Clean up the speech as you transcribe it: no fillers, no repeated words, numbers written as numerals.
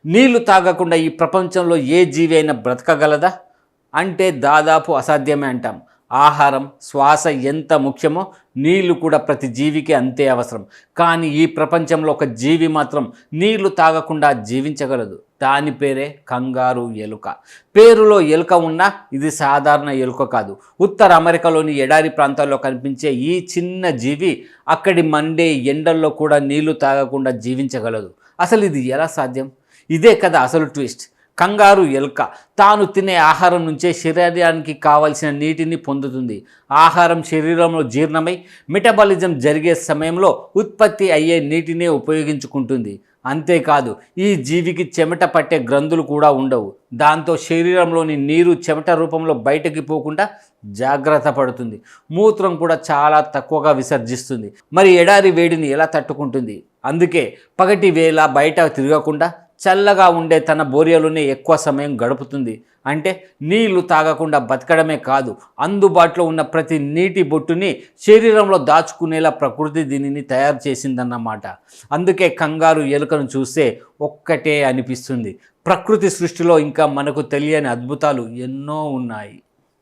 నీళ్లు తాగకుండా ఈ ప్రపంచంలో ఏ జీవి అయినా బ్రతకగలదా అంటే దాదాపు అసాధ్యమే అంటాం. ఆహారం, శ్వాస ఎంత ముఖ్యమో నీళ్లు కూడా ప్రతి జీవికి అంతే అవసరం. కానీ ఈ ప్రపంచంలో ఒక జీవి మాత్రం నీళ్లు తాగకుండా జీవించగలదు. దాని పేరే కంగారు ఎలుక. పేరులో ఎలుక ఉన్నా ఇది సాధారణ ఎలుక కాదు. ఉత్తర అమెరికాలోని ఎడారి ప్రాంతాల్లో కనిపించే ఈ చిన్న జీవి అక్కడి మండే ఎండల్లో కూడా నీళ్లు తాగకుండా జీవించగలదు. అసలు ఇది ఎలా సాధ్యం? ఇదే కదా అసలు ట్విస్ట్. కంగారు ఎలుక తాను తినే ఆహారం నుంచే శరీరానికి కావలసిన నీటిని పొందుతుంది. ఆహారం శరీరంలో జీర్ణమై మెటబాలిజం జరిగే సమయంలో ఉత్పత్తి అయ్యే నీటినే ఉపయోగించుకుంటుంది. అంతేకాదు, ఈ జీవికి చెమట పట్టే గ్రంథులు కూడా ఉండవు. దాంతో శరీరంలోని నీరు చెమట రూపంలో బయటకి పోకుండా జాగ్రత్త పడుతుంది. మూత్రం కూడా చాలా తక్కువగా విసర్జిస్తుంది. మరి ఎడారి వేడిని ఎలా తట్టుకుంటుంది? అందుకే పగటి వేళ బయట తిరగకుండా చల్లగా ఉండే తన బోరియలోనే ఎక్కువ సమయం గడుపుతుంది. అంటే నీళ్లు తాగకుండా బతకడమే కాదు, అందుబాటులో ఉన్న ప్రతి నీటి బొట్టుని శరీరంలో దాచుకునేలా ప్రకృతి దీనిని తయారు చేసిందన్నమాట. అందుకే కంగారు ఎలుకను చూస్తే ఒక్కటే అనిపిస్తుంది, ప్రకృతి సృష్టిలో ఇంకా మనకు తెలియని అద్భుతాలు ఎన్నో ఉన్నాయి.